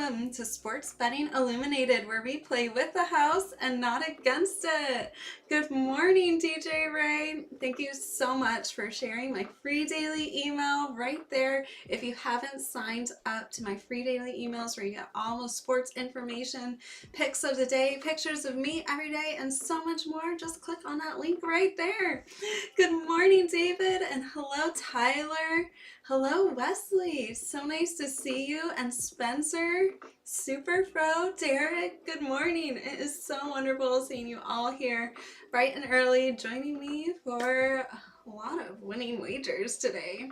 welcome to Sports Betting Illuminated, where we play with the house and not against it. Good morning, DJ Ray. Thank you so much for sharing my free daily email right there. If you haven't signed up to my free daily emails where you get all the sports information, pics of the day, pictures of me every day, and so much more, just click on that link right there. Good morning, David, and hello, Tyler. Hello, Wesley. So nice to see you. And Spencer, Super Pro, Derek, good morning. It is so wonderful seeing you all here bright and early, joining me for a lot of winning wagers today.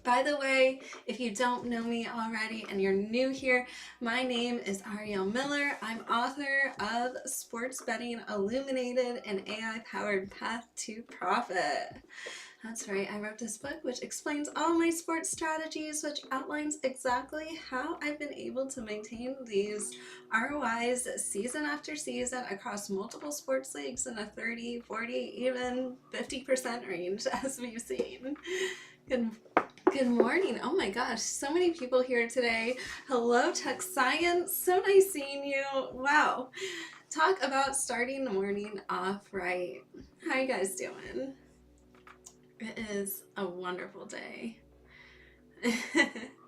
By the way, if you don't know me already and you're new here, my name is Ariel Miller. I'm author of Sports Betting Illuminated, an AI-powered path to profit. That's right, I wrote this book which explains all my sports strategies, which outlines exactly how I've been able to maintain these ROIs season after season across multiple sports leagues in a 30, 40, even 50% range, as we've seen. Good morning. Oh my gosh, so many people here today. Hello, Tech Science. So nice seeing you. Wow. Talk about starting the morning off right. How you guys doing? It is a wonderful day.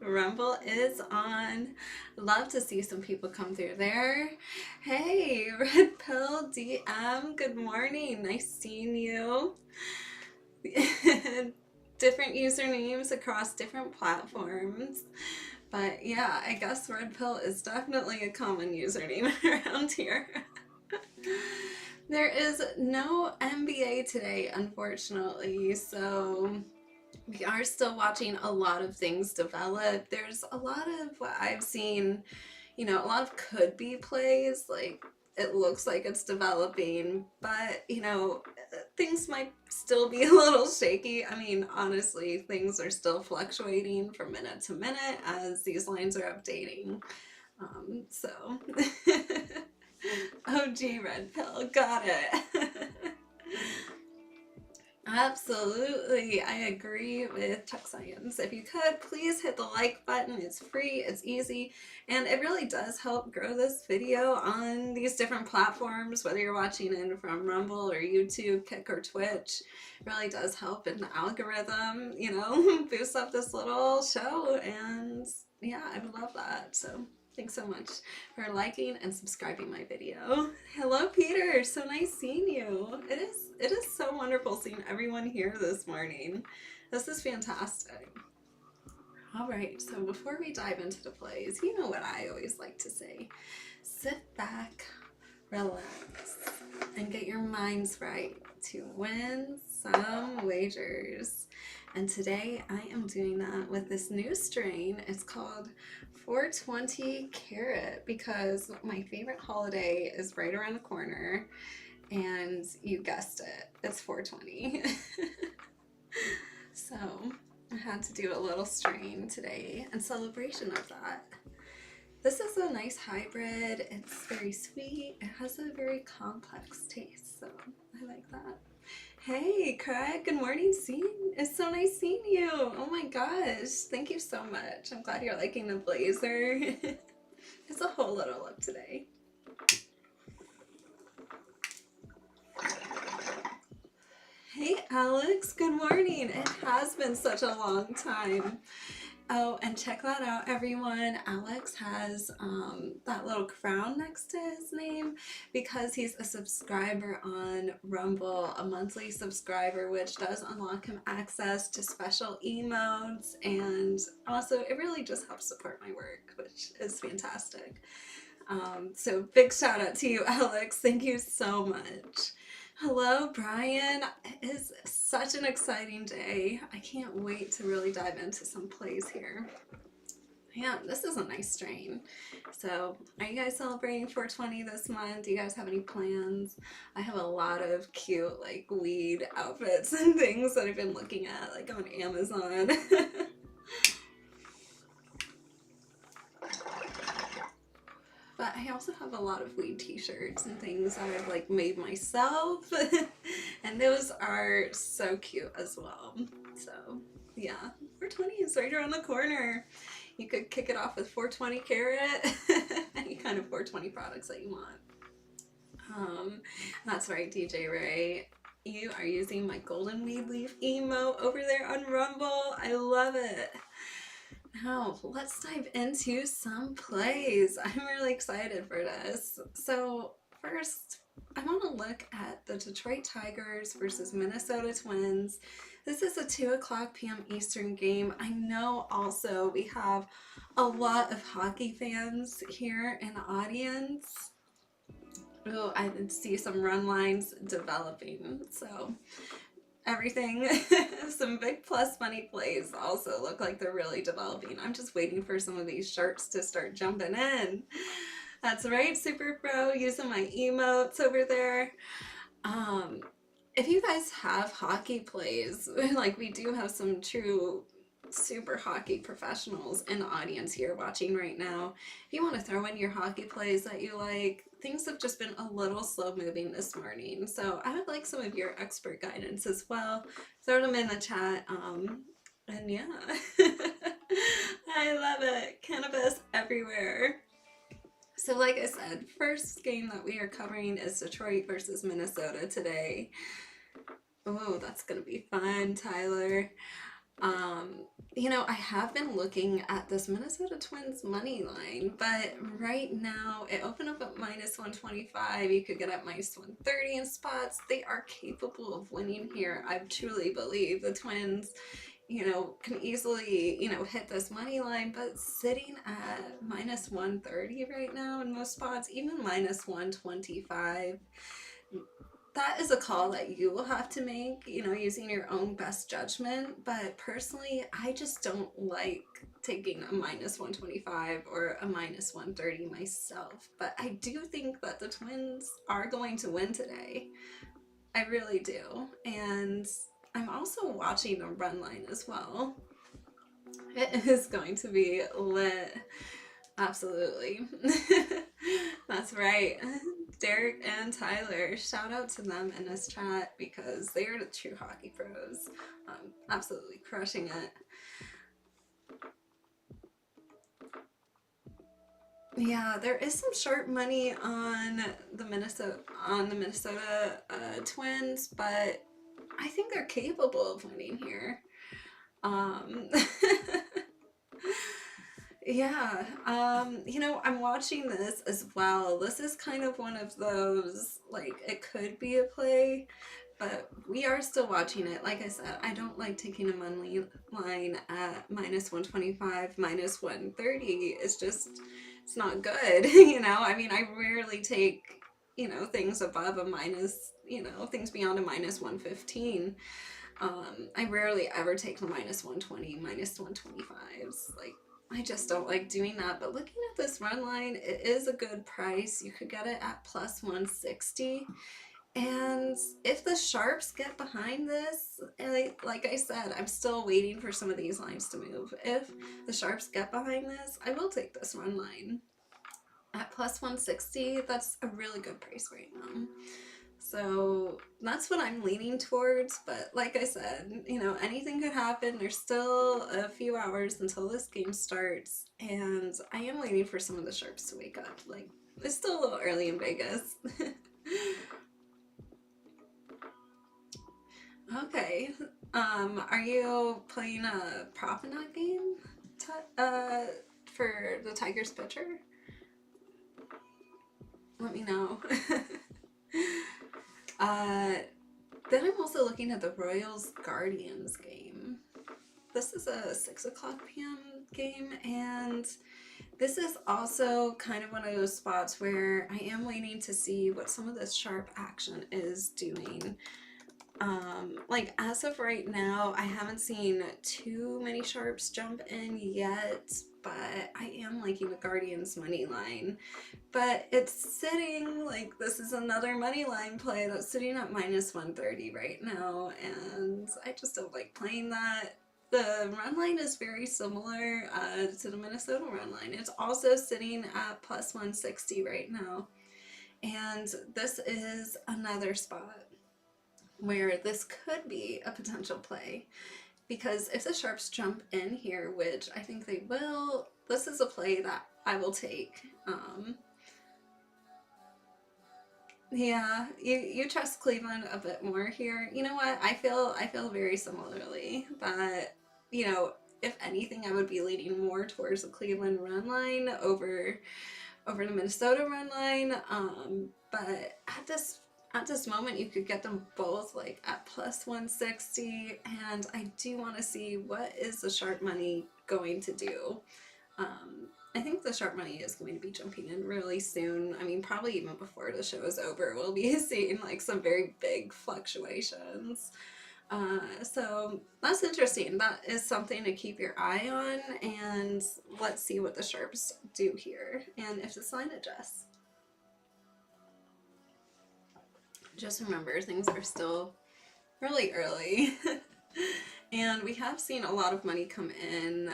Rumble is on. Love to see some people come through there. Hey, Red Pill DM, good morning. Nice seeing you. Different usernames across different platforms. But yeah, I guess Red Pill is definitely a common username around here. There is no NBA today, unfortunately, so we are still watching a lot of things develop. There's a lot of what I've seen, a lot of could be plays, like it looks like it's developing, but things might still be a little shaky. I mean, honestly, things are still fluctuating from minute to minute as these lines are updating. So OG Red Pill, got it. Absolutely, I agree with Tech Science. If you could, please hit the like button. It's free, it's easy, and it really does help grow this video on these different platforms, whether you're watching it from Rumble or YouTube, Kick, or Twitch. It really does help in the algorithm, boost up this little show, and yeah, I would love that. So thanks so much for liking and subscribing my video. Hello, Peter. So nice seeing you. It is so wonderful seeing everyone here this morning. This is fantastic. All right, so before we dive into the plays, you know what I always like to say. Sit back, relax, and get your minds right to win some wagers. And today I am doing that with this new strain. It's called 420 Carat because my favorite holiday is right around the corner, and you guessed it, it's 420. So I had to do a little strain today in celebration of that. This is a nice hybrid. It's very sweet. It has a very complex taste, so I like that. Hey, Craig, good morning. It's so nice seeing you. Oh my gosh, thank you so much. I'm glad you're liking the blazer. It's a whole little look today. Hey, Alex, good morning. It has been such a long time. Oh, and check that out, everyone. Alex has that little crown next to his name because he's a subscriber on Rumble, a monthly subscriber, which does unlock him access to special emotes, and also it really just helps support my work, which is fantastic. So big shout out to you, Alex. Thank you so much. Hello, Brian. It is such an exciting day. I can't wait to really dive into some plays here. Yeah, this is a nice strain. So, are you guys celebrating 420 this month? Do you guys have any plans? I have a lot of cute, weed outfits and things that I've been looking at, on Amazon. But I also have a lot of weed t-shirts and things that I've made myself. And those are so cute as well. So yeah, 420 is right around the corner. You could kick it off with 420 carat, any kind of 420 products that you want. That's right, DJ Ray. You are using my golden weed leaf emote over there on Rumble. I love it. Now, let's dive into some plays. I'm really excited for this. So, first, I want to look at the Detroit Tigers versus Minnesota Twins. This is a 2 o'clock p.m. Eastern game. I know also we have a lot of hockey fans here in the audience. Oh, I see some run lines developing. So, everything, some big plus money plays also look like they're really developing. I'm just waiting for some of these sharps to start jumping in. That's right, Super Pro, using my emotes over there. If you guys have hockey plays, like we do have some true super hockey professionals in the audience here watching right now. If you want to throw in your hockey plays that you like, things have just been a little slow moving this morning. So I would like some of your expert guidance as well. Throw them in the chat. And yeah, I love it. Cannabis everywhere. So like I said, first game that we are covering is Detroit versus Minnesota today. Oh, that's going to be fun, Tyler. You know, I have been looking at this Minnesota Twins money line, but right now it opened up at minus 125. You could get at minus 130 in spots. They are capable of winning here. I truly believe the Twins, you know, can easily, you know, hit this money line, but sitting at minus 130 right now in most spots, even minus 125. That is a call that you will have to make, you know, using your own best judgment. But personally, I just don't like taking a minus 125 or a minus 130 myself. But I do think that the Twins are going to win today. I really do. And I'm also watching the run line as well. It is going to be lit. Absolutely. That's right. Derek and Tyler, shout out to them in this chat because they are the true hockey pros. Absolutely crushing it. Yeah, there is some sharp money on the Minnesota Twins, but I think they're capable of winning here. Yeah, you know, I'm watching this as well. This is kind of one of those, like, it could be a play, but we are still watching it. Like I said, I don't like taking a money line at minus 125, minus 130. It's just, it's not good, you know? I mean, I rarely take, you know, things above a minus, you know, things beyond a minus 115. I rarely ever take the minus 120, minus 125s. Like, I just don't like doing that. But looking at this run line, it is a good price. You could get it at plus 160. And if the sharps get behind this, like I said, I'm still waiting for some of these lines to move. If the sharps get behind this, I will take this run line. At plus 160, that's a really good price right now. So that's what I'm leaning towards, but like I said, you know, anything could happen. There's still a few hours until this game starts, and I am waiting for some of the sharps to wake up. Like, it's still a little early in Vegas. Okay, are you playing a prop in that game for the Tigers pitcher? Let me know. Then I'm also looking at the Royals Guardians game. This is a 6 o'clock p.m. game, and this is also kind of one of those spots where I am waiting to see what some of this sharp action is doing. Like as of right now, I haven't seen too many sharps jump in yet, but I am liking the Guardians money line. But it's sitting, like, this is another money line play that's sitting at minus 130 right now, and I just don't like playing that. The run line is very similar to the Minnesota run line. It's also sitting at plus 160 right now, and this is another spot where this could be a potential play. because if the Sharps jump in here, which I think they will, this is a play that I will take. Yeah, you trust Cleveland a bit more here. You know what? I feel very similarly that, you know, if anything, I would be leaning more towards the Cleveland run line over the Minnesota run line. But at this moment, you could get them both like at plus 160, and I do want to see what is the sharp money going to do. I think the sharp money is going to be jumping in really soon. I mean, probably even before the show is over, we'll be seeing like some very big fluctuations. So that's interesting. That is something to keep your eye on, and let's see what the sharps do here and if this line adjusts. Just remember, things are still really early. And we have seen a lot of money come in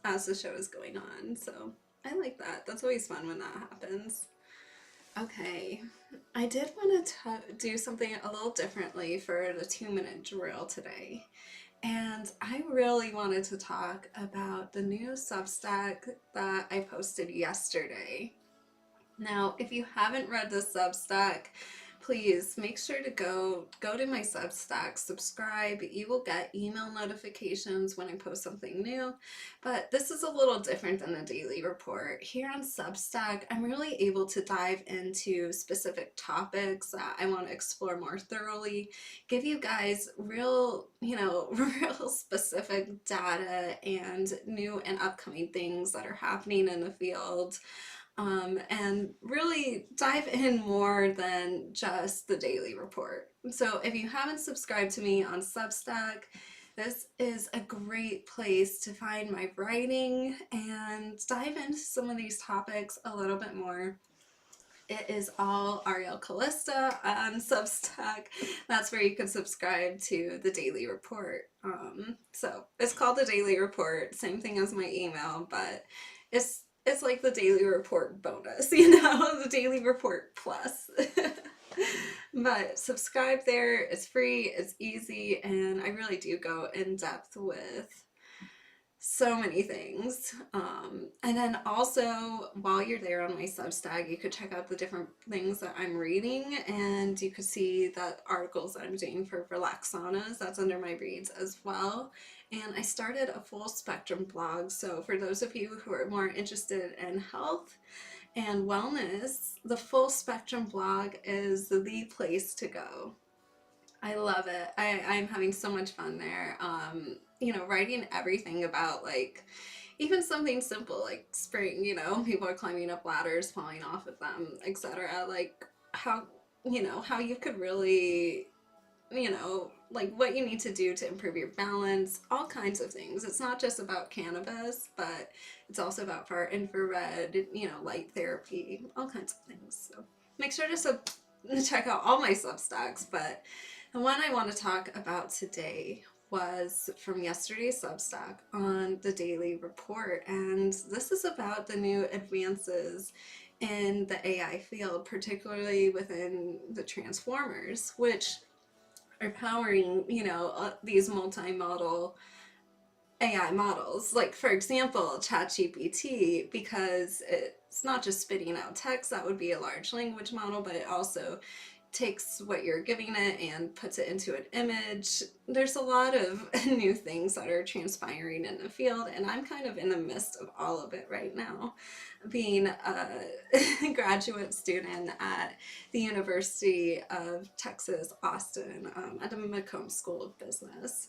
as the show is going on, so I like that. That's always fun when that happens. Okay, I did want to do something a little differently for the 2-minute drill today. And I really wanted to talk about the new Substack that I posted yesterday. Now, if you haven't read the Substack, please make sure to go to my Substack, subscribe. You will get email notifications when I post something new. But this is a little different than the daily report. Here on Substack, I'm really able to dive into specific topics that I want to explore more thoroughly, give you guys real, real specific data and new and upcoming things that are happening in the field. And really dive in more than just the daily report. So if you haven't subscribed to me on Substack, this is a great place to find my writing and dive into some of these topics a little bit more. It is all Ariel Calista on Substack. That's where you can subscribe to the daily report. So it's called the daily report, same thing as my email, but it's like the daily report bonus, the daily report plus. But subscribe there, it's free, it's easy, and I really do go in depth with so many things. And then also, while you're there on my Substack, you could check out the different things that I'm reading, and you could see the articles that I'm doing for Relaxanas. That's under my reads as well. And I started a full spectrum blog, so for those of you who are more interested in health and wellness, the full spectrum blog is the place to go. I love it. I'm having so much fun there. Writing everything about like even something simple like spring, people are climbing up ladders, falling off of them, etc. Like how you could really, like what you need to do to improve your balance, all kinds of things. It's not just about cannabis, but it's also about far infrared, light therapy, all kinds of things. So make sure to check out all my Substacks, but the one I want to talk about today was from yesterday's Substack on the daily report, and this is about the new advances in the AI field, particularly within the transformers, which are powering, these multimodal AI models. Like, for example, ChatGPT, because it's not just spitting out text, that would be a large language model, but it also takes what you're giving it and puts it into an image. There's a lot of new things that are transpiring in the field, and I'm kind of in the midst of all of it right now, being a graduate student at the University of Texas, Austin, at the McCombs School of Business.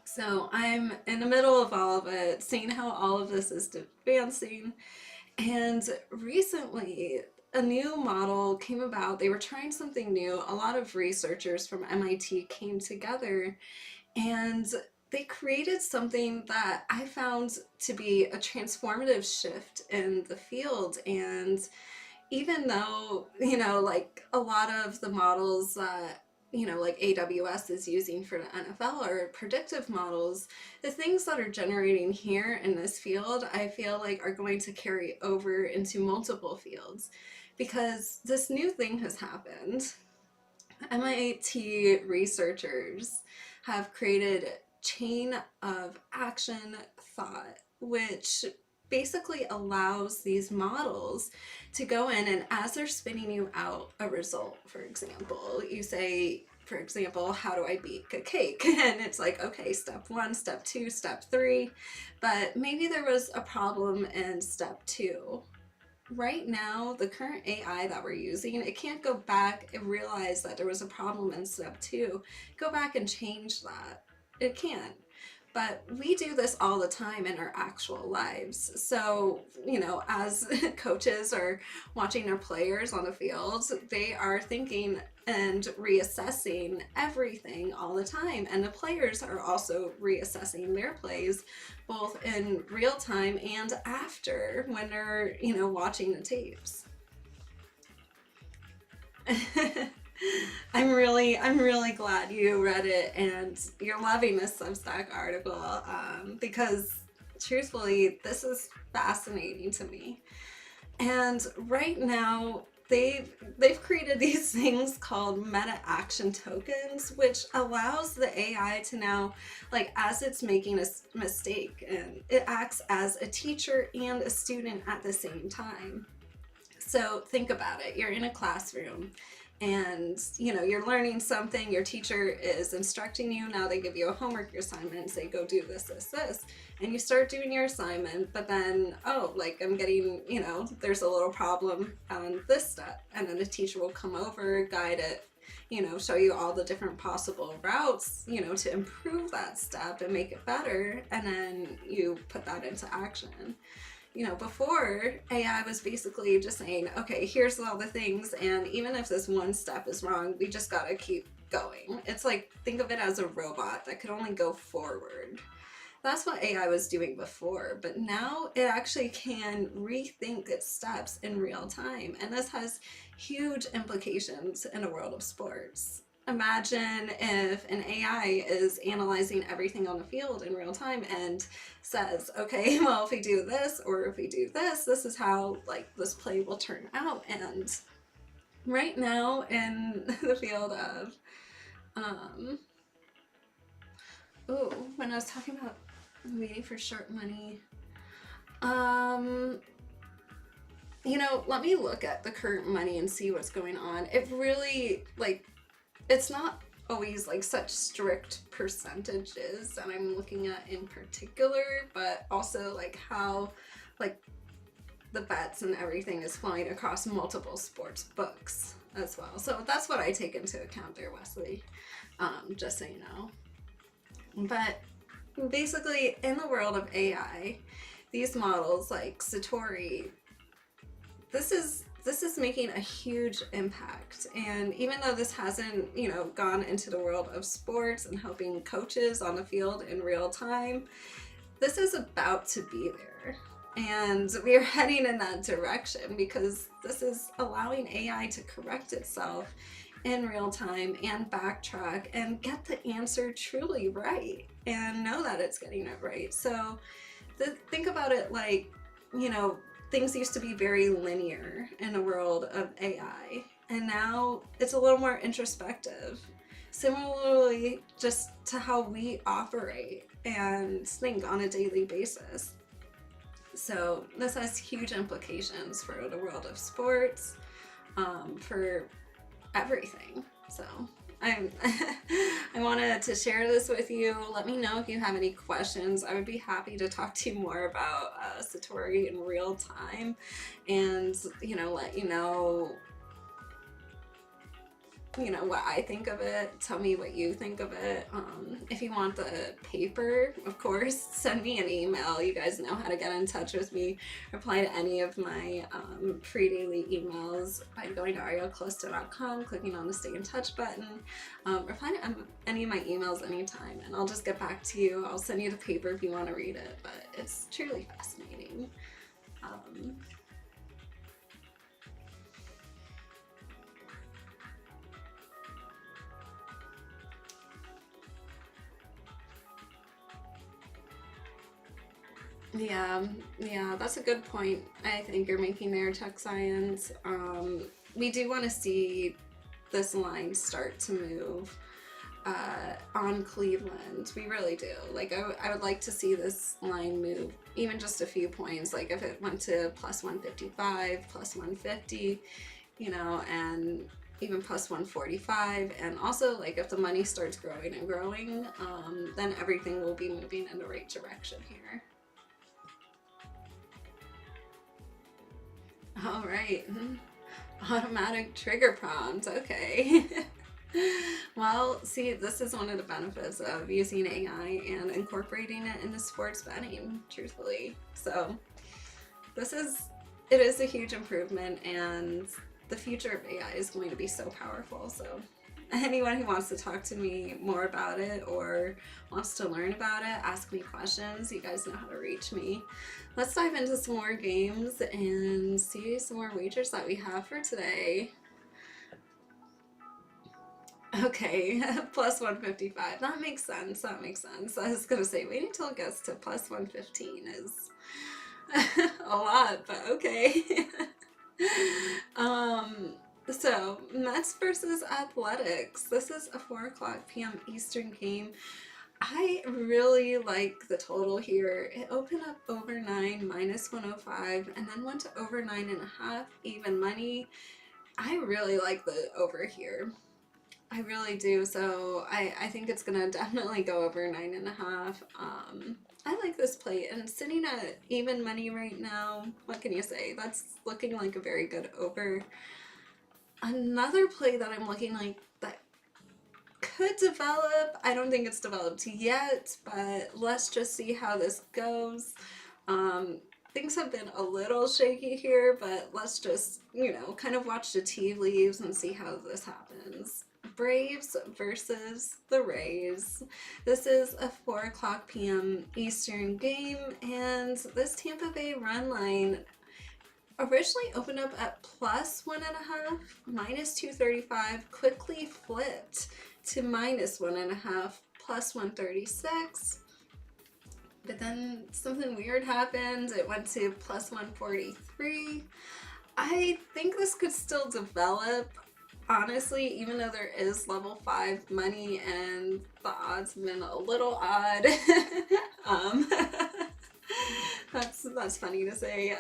So I'm in the middle of all of it, seeing how all of this is advancing, and recently a new model came about. They were trying something new. A lot of researchers from MIT came together and they created something that I found to be a transformative shift in the field. And even though, like a lot of the models that like AWS is using for the NFL are predictive models, the things that are generating here in this field, I feel like are going to carry over into multiple fields because this new thing has happened. MIT researchers have created chain of action thought, which basically allows these models to go in, and as they're spinning you out a result, for example, you say, for example, how do I bake a cake? And it's like, okay, step 1, step 2, step 3, but maybe there was a problem in step 2. Right now, the current AI that we're using, it can't go back and realize that there was a problem in step 2, go back and change that. It can't. But we do this all the time in our actual lives. So, as coaches are watching their players on the field, they are thinking and reassessing everything all the time. And the players are also reassessing their plays, both in real time and after, when they're, watching the tapes. I'm really glad you read it and you're loving this Substack article, because truthfully, this is fascinating to me. And right now, they've created these things called meta action tokens, which allows the AI to now, like, as it's making a mistake, and it acts as a teacher and a student at the same time. So think about it. You're in a classroom and you're learning something, your teacher is instructing you, now they give you a homework assignment and say, go do this, and you start doing your assignment, but then, I'm getting, there's a little problem on this step, and then the teacher will come over, guide it, show you all the different possible routes, to improve that step and make it better, and then you put that into action. Before, AI was basically just saying, okay, here's all the things, and even if this one step is wrong, we just gotta keep going. It's like, think of it as a robot that could only go forward. That's what AI was doing before, but now it actually can rethink its steps in real time, and this has huge implications in the world of sports. Imagine if an AI is analyzing everything on the field in real time and says, okay, well, if we do this, or if we do this, this is how, this play will turn out. And right now in the field of, when I was talking about waiting for sharp money, let me look at the current money and see what's going on. It really, it's not always such strict percentages that I'm looking at in particular, but also how the bets and everything is flowing across multiple sports books as well. So that's what I take into account there, Wesley, just so you know. But basically, in the world of AI, these models like Satori, this is making a huge impact. And even though this hasn't, gone into the world of sports and helping coaches on the field in real time, this is about to be there. And we are heading in that direction because this is allowing AI to correct itself in real time and backtrack and get the answer truly right and know that it's getting it right. So think about it things used to be very linear in the world of AI, and now it's a little more introspective. Similarly, just to how we operate and think on a daily basis. So this has huge implications for the world of sports, for everything. So I wanted to share this with you. Let me know if you have any questions. I would be happy to talk to you more about Satori in real time, and let you know what I think of it. Tell me what you think of it. If you want the paper, of course, send me an email. You guys know how to get in touch with me. Reply to any of my free daily emails by going to arielcalista.com, clicking on the stay in touch button. Reply to any of my emails anytime, and I'll just get back to you. I'll send you the paper if you want to read it, but it's truly fascinating. Yeah, that's a good point. I think you're making there, tech science. We do want to see this line start to move. on Cleveland. We really do. Like, I would like to see this line move even just a few points. Like if it went to plus 155, plus 150, you know, and even plus 145. And also, like, if the money starts growing and growing, then everything will be moving in the right direction here. All right. Automatic trigger prompts. Okay. Well, see, this is one of the benefits of using AI and incorporating it into sports betting, truthfully. So it is a huge improvement, and the future of AI is going to be so powerful. So anyone who wants to talk to me more about it or wants to learn about it, ask me questions, you guys know how to reach me. Let's dive into some more games and see some more wagers that we have for today. Okay, plus 155. That makes sense. That makes sense. I was going to say, waiting until it gets to plus 115 is a lot, but okay. So, Mets versus Athletics. This is a 4 o'clock p.m. Eastern game. I really like the total here. It opened up over 9, minus 105, and then went to over 9.5, even money. I really like the over here. I really do. So I think it's gonna definitely go over 9.5. I like this play, and sitting at even money right now. What can you say? That's looking like a very good over. Another play that I'm looking like that could develop. I don't think it's developed yet, but let's just see how this goes. Things have been a little shaky here, but let's just, you know, kind of watch the tea leaves and see how this happens. Braves versus the Rays. This is a 4 o'clock p.m. Eastern game, and this Tampa Bay run line originally opened up at plus 1.5, minus 235, quickly flipped to minus 1.5, plus 136. But then something weird happened. It went to plus 143. I think this could still develop. Honestly, even though there is level 5 money and the odds have been a little odd, that's funny to say,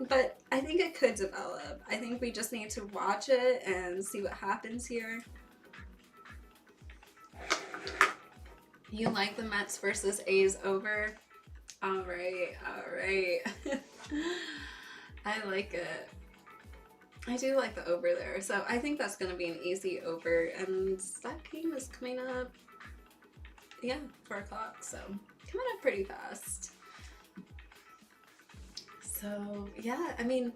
but I think it could develop. I think we just need to watch it and see what happens here. You like the Mets versus A's over? All right. I like it. I do like the over there, so I think that's going to be an easy over, and that game is coming up, yeah, 4 o'clock, so coming up pretty fast. So, yeah, I mean,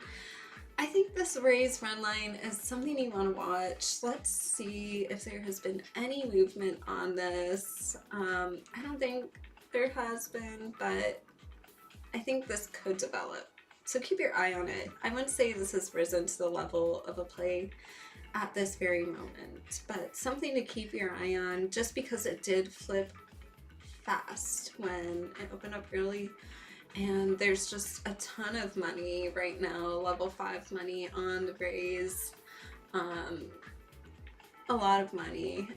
I think this Rays run line is something you want to watch. Let's see if there has been any movement on this. I don't think there has been, but I think this could develop. So keep your eye on it. I wouldn't say this has risen to the level of a play at this very moment, but something to keep your eye on just because it did flip fast when it opened up early. And there's just a ton of money right now, level 5 money on the Rays. A lot of money.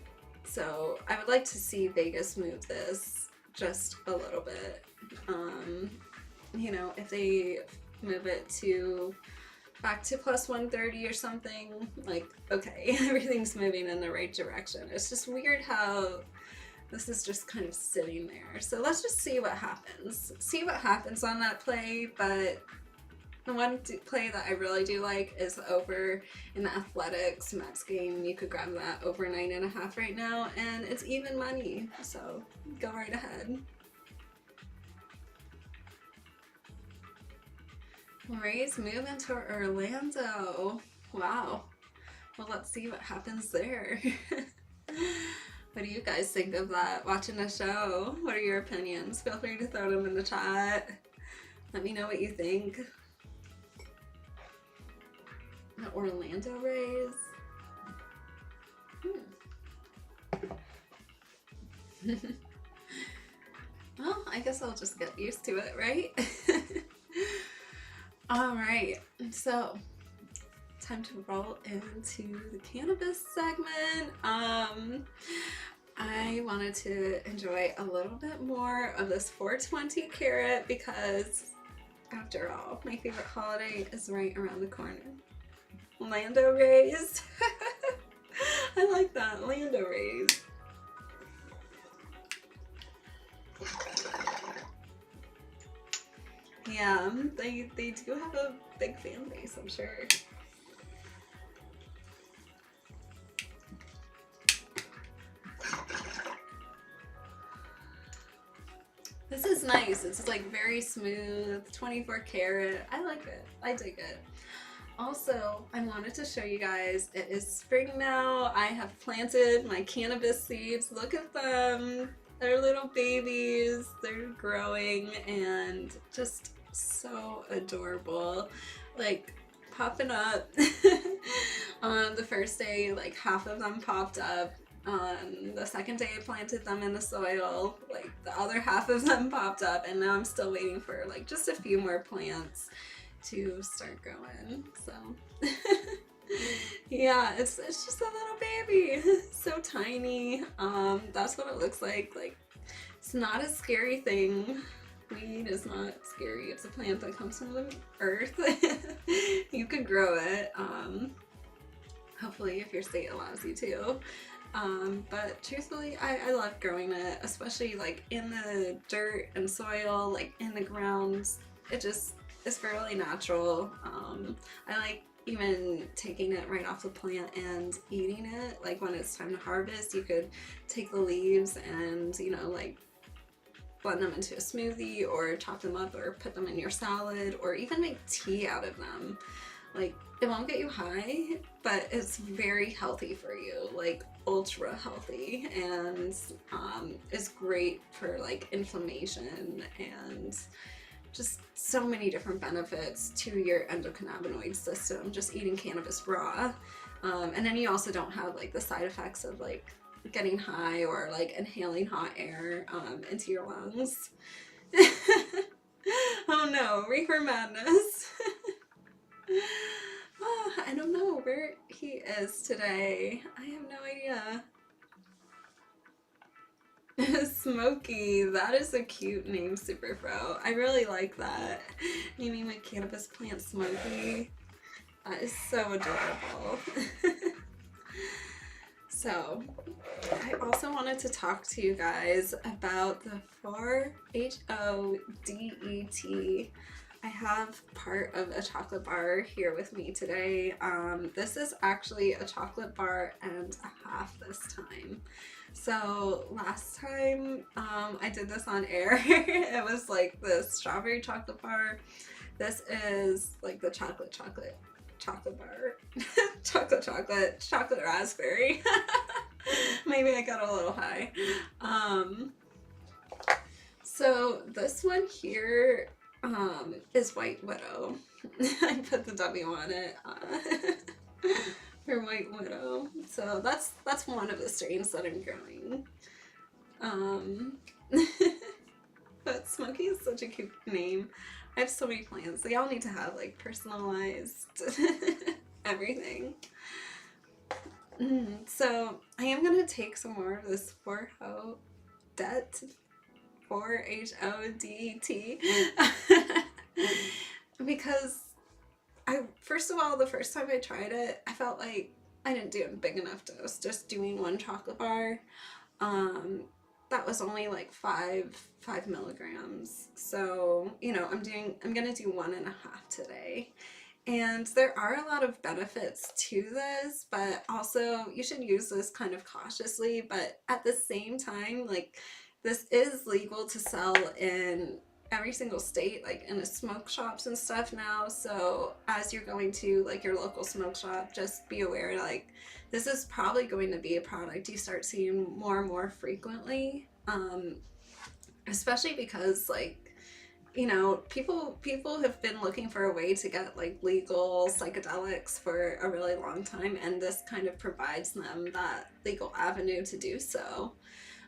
So I would like to see Vegas move this just a little bit. You know, if they move it to back to plus 130 or something, like, okay, everything's moving in the right direction. It's just weird how this is just kind of sitting there. So let's just see what happens. See what happens on that play, but the one play that I really do like is over in the Athletics Mets game. You could grab that over 9.5 right now, and it's even money, so go right ahead. Rays move into Orlando. Wow. Well, let's see what happens there. What do you guys think of that? Watching the show? What are your opinions? Feel free to throw them in the chat. Let me know what you think. The Orlando Rays. Well, I guess I'll just get used to it, right? All right, so time to roll into the cannabis segment. I wanted to enjoy a little bit more of this 420 carat because, after all, my favorite holiday is right around the corner. Lando Rays. I like that, Lando Rays. Yeah, they do have a big fan base, I'm sure. This is nice. It's like very smooth, 24 karat. I like it. I dig it. Also, I wanted to show you guys, it is spring now. I have planted my cannabis seeds. Look at them. They're little babies. They're growing and just so adorable. Like, popping up. On the first day, like half of them popped up. The second day I planted them in the soil, like the other half of them popped up, and now I'm still waiting for like just a few more plants to start growing. So yeah, it's just a little baby. So tiny. That's what it looks like. Like, it's not a scary thing. Weed is not scary. It's a plant that comes from the earth. You could grow it. Hopefully if your state allows you to. But truthfully, I love growing it, especially like in the dirt and soil, like in the ground. It just is fairly natural. I like even taking it right off the plant and eating it. Like when it's time to harvest, you could take the leaves and, you know, like blend them into a smoothie or chop them up or put them in your salad or even make tea out of them. Like, it won't get you high, but it's very healthy for you, like ultra healthy, and is great for like inflammation and just so many different benefits to your endocannabinoid system, just eating cannabis raw. And then you also don't have like the side effects of like getting high or like inhaling hot air into your lungs. Oh no, reefer madness. Oh, I don't know where he is today. I have no idea. Smokey, that is a cute name, Superfro. I really like that. Naming my cannabis plant Smokey. That is so adorable. So, I also wanted to talk to you guys about the 4HODET. I have part of a chocolate bar here with me today. This is actually a chocolate bar and a half this time. So last time I did this on air, it was like the strawberry chocolate bar. This is like the chocolate bar. chocolate raspberry. Maybe I got a little high. So this one here is White Widow. I put the W on it for White Widow. So that's one of the strains that I'm growing. But Smokey is such a cute name. I have so many plants. They all need to have like personalized everything. So I am gonna take some more of this 4HODET. Because first of all, the first time I tried it, I felt like I didn't do a big enough dose. Just doing one chocolate bar, that was only like 5 milligrams. So, you know, I'm gonna do 1.5 today. And there are a lot of benefits to this, but also you should use this kind of cautiously. But at the same time, like, this is legal to sell in every single state, like in the smoke shops and stuff now. So as you're going to like your local smoke shop, just be aware, like, this is probably going to be a product you start seeing more and more frequently, especially because, like, you know, people have been looking for a way to get like legal psychedelics for a really long time, and this kind of provides them that legal avenue to do so.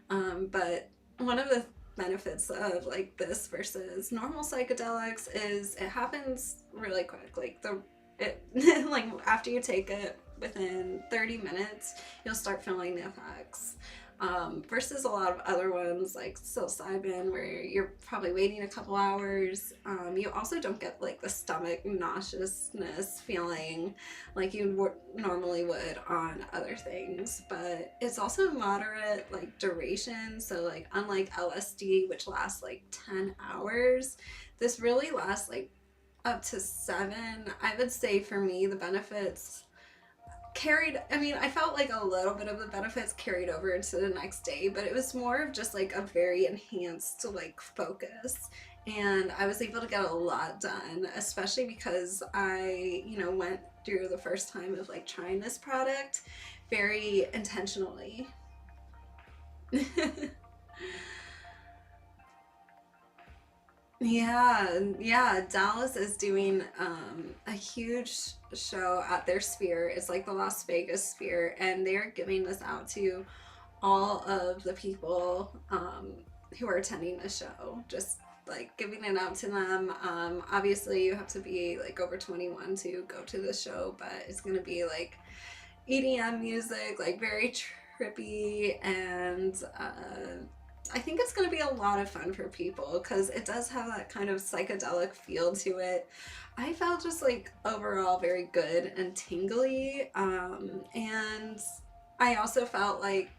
But one of the benefits of like this versus normal psychedelics is it happens really quick. Like, it like after you take it, within 30 minutes, you'll start feeling the effects. Versus a lot of other ones like psilocybin where you're probably waiting a couple hours. You also don't get like the stomach nauseousness feeling like you normally would on other things, but it's also moderate like duration. So like unlike LSD, which lasts like 10 hours, this really lasts like up to 7. I would say for me the benefits I felt like a little bit of the benefits carried over into the next day, but it was more of just like a very enhanced like focus. And I was able to get a lot done, especially because I, went through the first time of like trying this product very intentionally. Yeah, Dallas is doing a huge show at their Sphere. It's like the Las Vegas Sphere, and they're giving this out to all of the people who are attending the show. Just like giving it out to them. Obviously, you have to be like over 21 to go to the show, but it's gonna be like EDM music, like very trippy, and I think it's going to be a lot of fun for people because it does have that kind of psychedelic feel to it. I felt just like overall very good and tingly, and I also felt like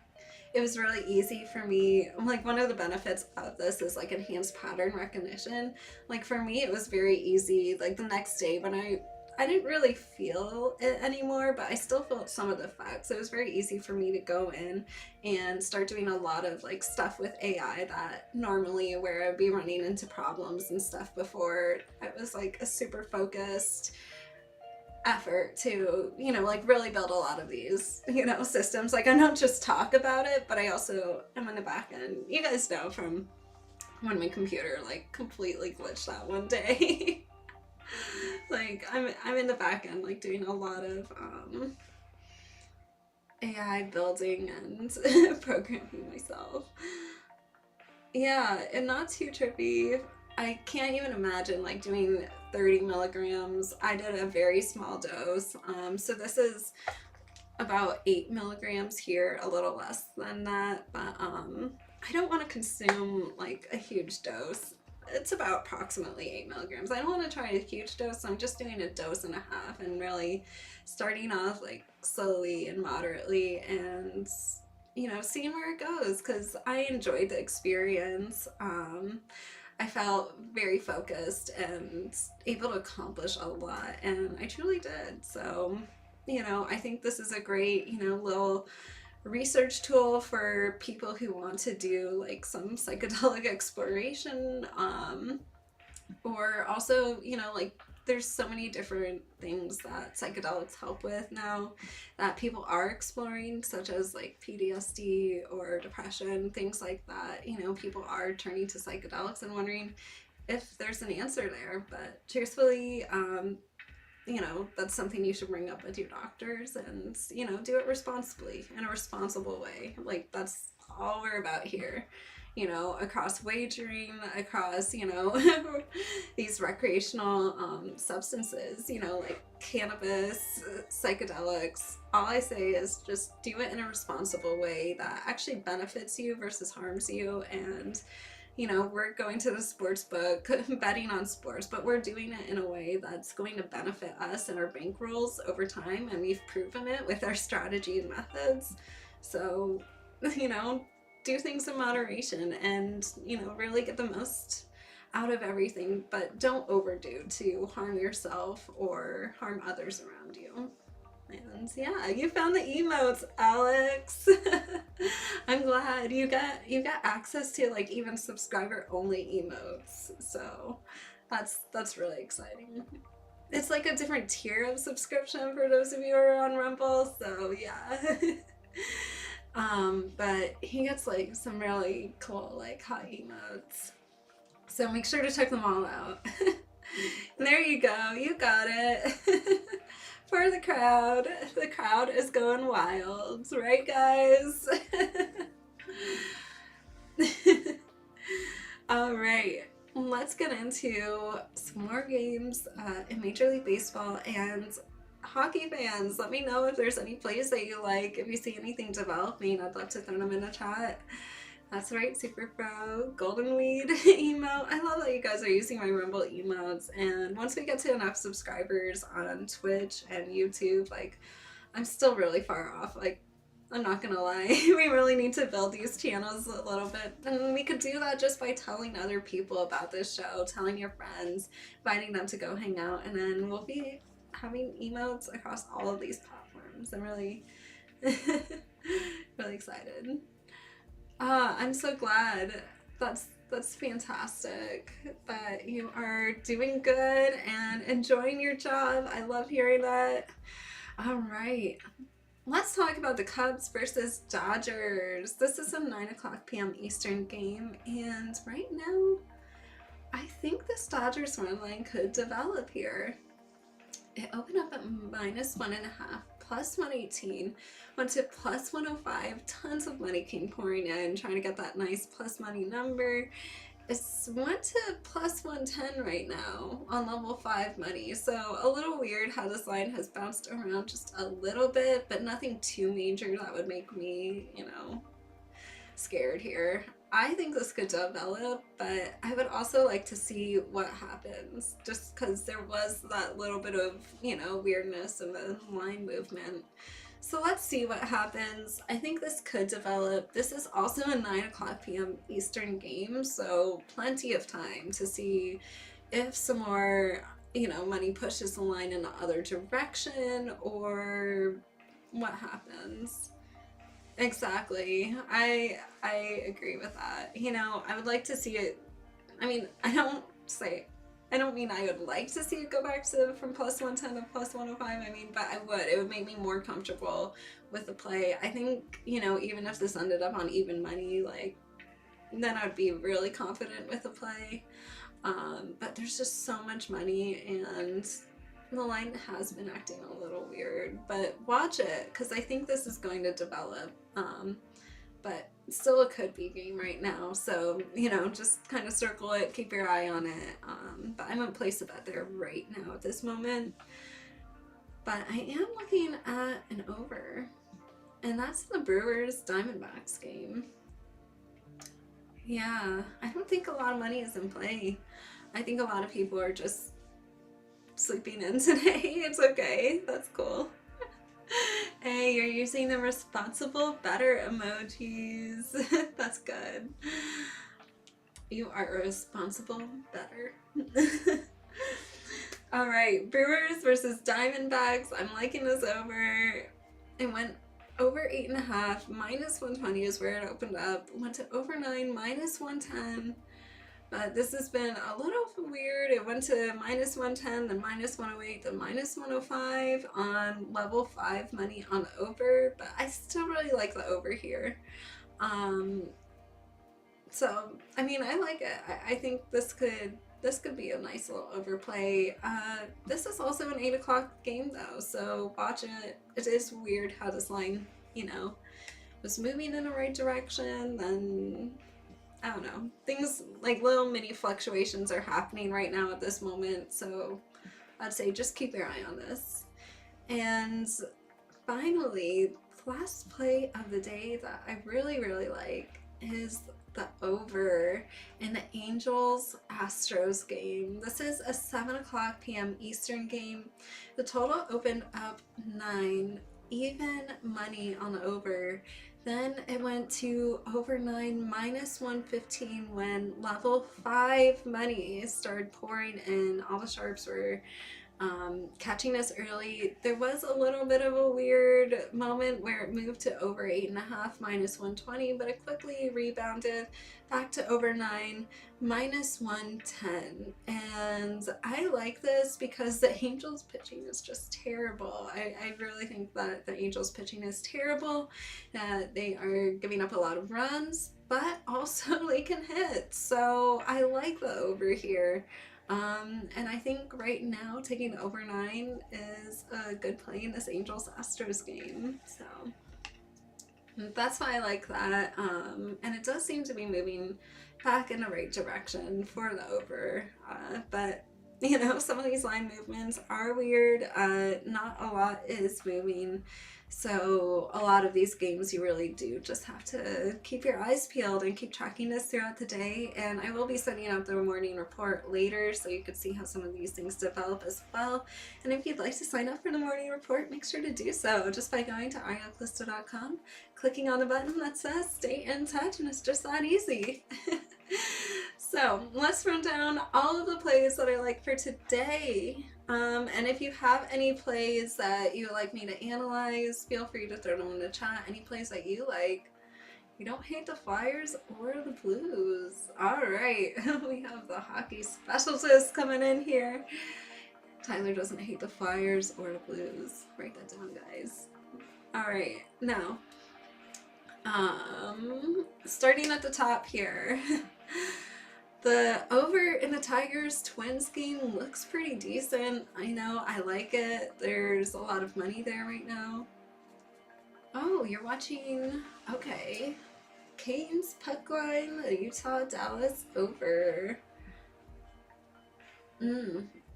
it was really easy for me. Like one of the benefits of this is like enhanced pattern recognition. Like for me, it was very easy. Like the next day when I didn't really feel it anymore, but I still felt some of the effects. So it was very easy for me to go in and start doing a lot of like stuff with AI that normally where I'd be running into problems and stuff before. It was like a super focused effort to, like really build a lot of these, systems. Like I don't just talk about it, but I also am in the back end. You guys know from when my computer like completely glitched that one day. Like I'm in the back end like doing a lot of AI building and programming myself. Yeah, and not too trippy. I can't even imagine like doing 30 milligrams. I did a very small dose. So this is about 8 milligrams here, a little less than that, but I don't want to consume like a huge dose. It's about approximately 8 milligrams. I don't want to try a huge dose, so I'm just doing a dose and a half and really starting off like slowly and moderately and seeing where it goes because I enjoyed the experience. I felt very focused and able to accomplish a lot, and I truly did. So I think this is a great little research tool for people who want to do like some psychedelic exploration, or also like there's so many different things that psychedelics help with now that people are exploring, such as like PTSD or depression, things like that. People are turning to psychedelics and wondering if there's an answer there, but truthfully, that's something you should bring up with your doctors and, do it responsibly, in a responsible way. Like, that's all we're about here, across wagering, across, these recreational substances, like cannabis, psychedelics. All I say is just do it in a responsible way that actually benefits you versus harms you. And we're going to the sports book, betting on sports, but we're doing it in a way that's going to benefit us and our bankrolls over time, and we've proven it with our strategy and methods. So, do things in moderation and, really get the most out of everything, but don't overdo to harm yourself or harm others around you. And yeah, you found the emotes, Alex. I'm glad you got access to like even subscriber only emotes. So that's really exciting. It's like a different tier of subscription for those of you who are on Rumble. So yeah. But he gets like some really cool like hot emotes. So make sure to check them all out. There you go. You got it. For the crowd. The crowd is going wild, right, guys? All right. let's get into some more games in Major League Baseball. And hockey fans, let me know if there's any plays that you like. If you see anything developing, I'd love to throw them in the chat. That's right, Super Pro, Golden Weed emote. I love that you guys are using my Rumble emotes. And once we get to enough subscribers on Twitch and YouTube, like, I'm still really far off. Like, I'm not gonna lie, we really need to build these channels a little bit. And we could do that just by telling other people about this show, telling your friends, inviting them to go hang out, and then we'll be having emotes across all of these platforms. I'm really, really excited. I'm so glad. That's fantastic that you are doing good and enjoying your job. I love hearing that. All right. Let's talk about the Cubs versus Dodgers. This is a 9 o'clock p.m. Eastern game, and right now, I think this Dodgers run line could develop here. It opened up at -1.5, plus 118, went to plus 105. Tons of money came pouring in, trying to get that nice plus money number. It's went to plus 110 right now on level 5 money, so a little weird how this line has bounced around just a little bit, but nothing too major that would make me, you know, scared here. I think this could develop, but I would also like to see what happens, just because there was that little bit of, you know, weirdness in the line movement. So let's see what happens. I think this could develop. This is also a 9 o'clock p.m. Eastern game, so plenty of time to see if some more, you know, money pushes the line in the other direction or what happens. Exactly. I agree with that. You know, I would like to see it. I mean, I don't mean I would like to see it go back to from plus 110 to plus 105. I mean, but I would. It would make me more comfortable with the play. I think, you know, even if this ended up on even money, like, then I'd be really confident with the play. But there's just so much money, and the line has been acting a little weird. But watch it, because I think this is going to develop. But still a could be game right now, so, you know, just kind of circle it, keep your eye on it. But I won't place a bet there right now at this moment. But I am looking at an over, and that's the Brewers Diamondbacks game. Yeah, I don't think a lot of money is in play. I think a lot of people are just sleeping in today. It's okay, that's cool. Hey, you're using the responsible better emojis. That's good. You are a responsible better. All right, Brewers versus Diamondbacks. I'm liking this over. It went over 8.5. -120 is where it opened up. Went to over 9, -110. But this has been a little weird. It went to -110, then -108, then -105 on level 5 money on the over. But I still really like the over here. So, I mean, I like it. I think this could be a nice little overplay. This is also an 8 o'clock game though, so watch it. It is weird how this line, you know, was moving in the right direction, then I don't know. Things like little mini fluctuations are happening right now at this moment, so I'd say just keep your eye on this. And finally, the last play of the day that I really, really like is the over in the Angels Astros game. This is a 7 o'clock p.m. Eastern game. The total opened up 9, even money on the over. Then it went to over 9, -115 when level 5 money started pouring in. All the sharps were catching us early. There was a little bit of a weird moment where it moved to over 8.5, -120, but it quickly rebounded back to over 9, -110. And I like this because the Angels pitching is just terrible. I really think that the Angels pitching is terrible. They are giving up a lot of runs, but also they can hit. So I like the over here. And I think right now taking the over 9 is a good play in this Angels Astros game. So That's why I like that. And it does seem to be moving back in the right direction for the over. But, you know, some of these line movements are weird. Not a lot is moving. So a lot of these games you really do just have to keep your eyes peeled and keep tracking this throughout the day. And I will be sending out the morning report later so you can see how some of these things develop as well. And if you'd like to sign up for the morning report, make sure to do so just by going to arielcalista.com, clicking on the button that says stay in touch, and it's just that easy. So let's run down all of the plays that I like for today. And if you have any plays that you would like me to analyze, feel free to throw them in the chat. Any plays that you like. You don't hate the Flyers or the Blues. All right, we have the hockey specialist coming in here. Tyler doesn't hate the Flyers or the Blues. Write that down, guys. All right, now, starting at the top here. The over in the Tigers Twins game looks pretty decent. I know, I like it. There's a lot of money there right now. Oh, you're watching, okay. Canes puck line, the Utah Dallas over.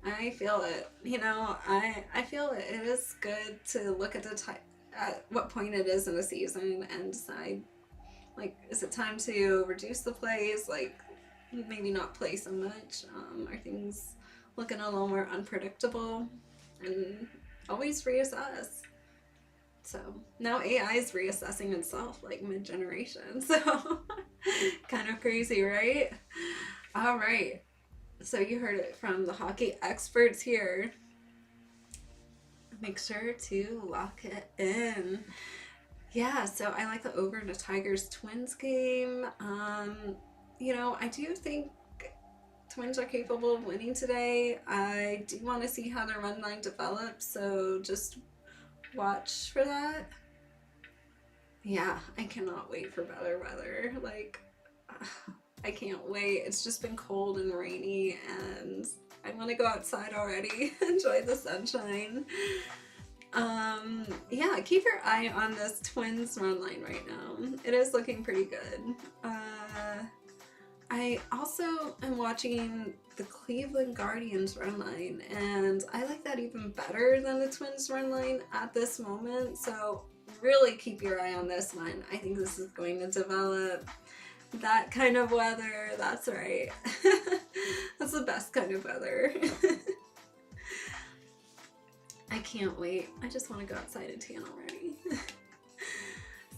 I feel it. You know, I feel it. It is good to look at at what point it is in the season and decide, like, is it time to reduce the plays? Like, maybe not play so much. Are things looking a little more unpredictable? And always reassess. So now AI is reassessing itself like mid-generation. So kind of crazy, right? All right. So you heard it from the hockey experts here. Make sure to lock it in. Yeah, so I like the over in the Tigers Twins game. You know, I do think Twins are capable of winning today. I do want to see how their run line develops, so just watch for that. Yeah, I cannot wait for better weather. Like, I can't wait. It's just been cold and rainy, and I want to go outside already, enjoy the sunshine. Yeah, keep your eye on this Twins run line right now. It is looking pretty good. I also am watching the Cleveland Guardians run line, and I like that even better than the Twins run line at this moment, so really keep your eye on this one. I think this is going to develop that kind of weather. That's right. That's the best kind of weather. I can't wait. I just want to go outside and tan already.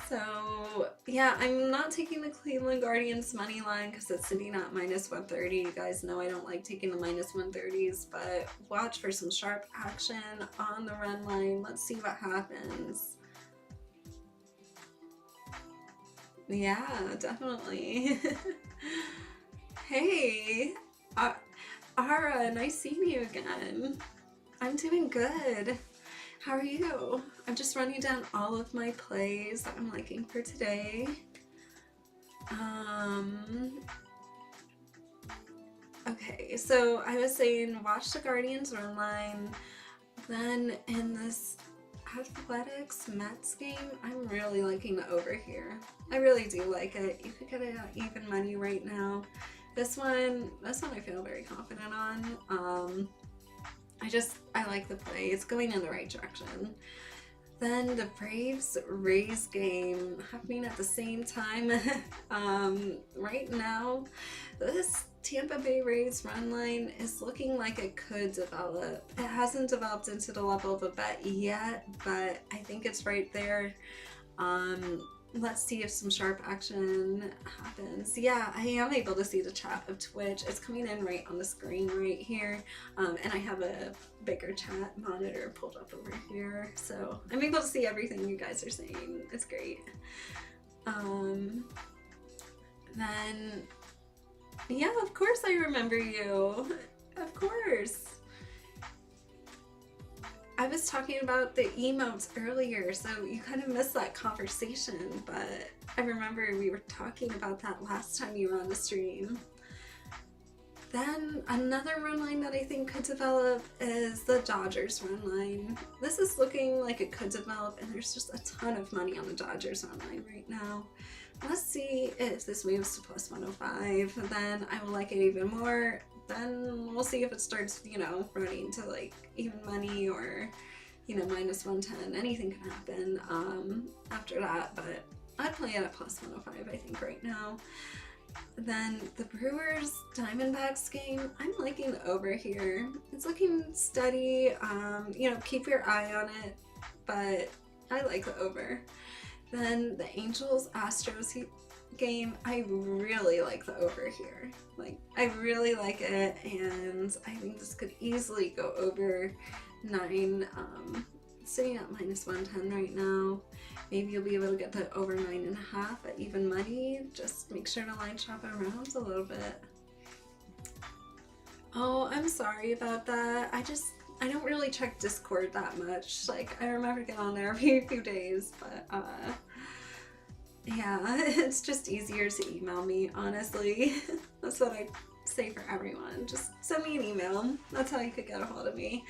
So, yeah, I'm not taking the Cleveland Guardians money line because it's sitting at -130. You guys know I don't like taking the -130s, but watch for some sharp action on the run line. Let's see what happens. Yeah, definitely. Hey, Ara, nice seeing you again. I'm doing good. How are you? I'm just running down all of my plays that I'm liking for today. Okay, so I was saying watch the Guardians run line. Then in this Athletics Mets game, I'm really liking the over here. I really do like it. You could get it at even money right now. This one I feel very confident on. I like the play. It's going in the right direction. Then the Braves-Rays game happening at the same time. Right now, this Tampa Bay Rays run line is looking like it could develop. It hasn't developed into the level of a bet yet, but I think it's right there. Let's see if some sharp action happens. Yeah, I am able to see the chat of Twitch. It's coming in right on the screen right here. And I have a bigger chat monitor pulled up over here. So I'm able to see everything you guys are saying. It's great. Then, yeah, of course I remember you. Of course. I was talking about the emotes earlier, so you kind of missed that conversation, but I remember we were talking about that last time you were on the stream. Then another run line that I think could develop is the Dodgers run line. This is looking like it could develop, and there's just a ton of money on the Dodgers run line right now. Let's see if this moves to plus 105, then I will like it even more. Then we'll see if it starts, you know, running to like even money or, you know, minus 110. Anything can happen after that, but I'd play it at plus 105, I think, right now. Then the Brewers Diamondbacks game, I'm liking the over here. It's looking steady. You know, keep your eye on it, but I like the over. Then the Angels Astros game, I really like the over here. Like, I really like it, and I think this could easily go over 9. Sitting at minus 110 right now. Maybe you'll be able to get the over 9.5 at even money. Just make sure to line shop around a little bit. Oh, I'm sorry about that. I don't really check Discord that much. Like, I remember getting on there every few days, but yeah, it's just easier to email me, honestly. That's what I say for everyone. Just send me an email. That's how you could get a hold of me.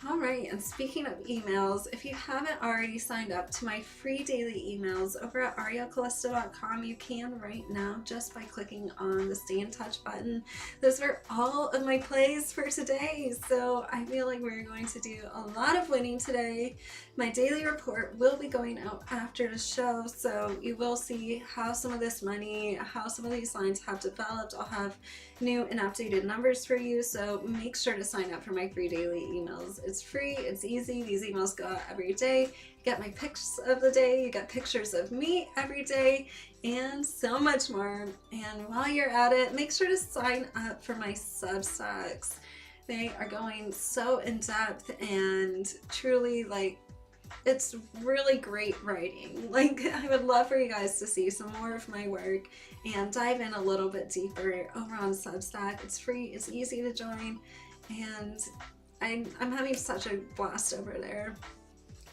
Alright, and speaking of emails, if you haven't already signed up to my free daily emails over at arielcalista.com, you can right now just by clicking on the Stay in Touch button. Those are all of my plays for today, so I feel like we're going to do a lot of winning today. My daily report will be going out after the show, so you will see how some of this money, how some of these lines have developed. I'll have new and updated numbers for you, so make sure to sign up for my free daily emails. It's free, it's easy, these emails go out every day. You get my picks of the day, you get pictures of me every day, and so much more. And while you're at it, make sure to sign up for my Substacks. They are going so in depth and truly, like, it's really great writing. Like, I would love for you guys to see some more of my work and dive in a little bit deeper over on Substack. It's free, it's easy to join, and I'm having such a blast over there.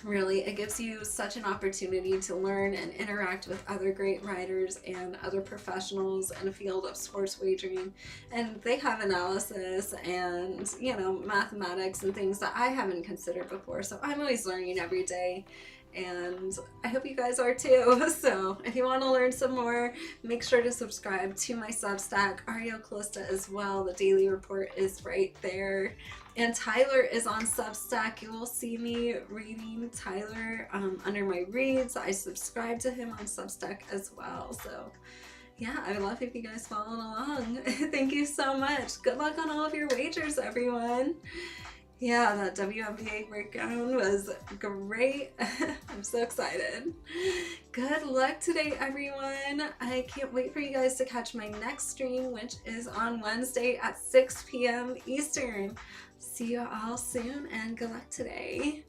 Really, it gives you such an opportunity to learn and interact with other great writers and other professionals in the field of sports wagering. And they have analysis and, you know, mathematics and things that I haven't considered before. So I'm always learning every day, and I hope you guys are too. So if you want to learn some more, make sure to subscribe to my Substack, Ariel Calista, as well. The daily report is right there. And Tyler is on Substack. You will see me reading Tyler under my reads. I subscribe to him on Substack as well. So yeah, I would love if you guys follow along. Thank you so much. Good luck on all of your wagers, everyone. Yeah, that WNBA breakdown was great. I'm so excited. Good luck today, everyone. I can't wait for you guys to catch my next stream, which is on Wednesday at 6 p.m. Eastern. See you all soon, and good luck today.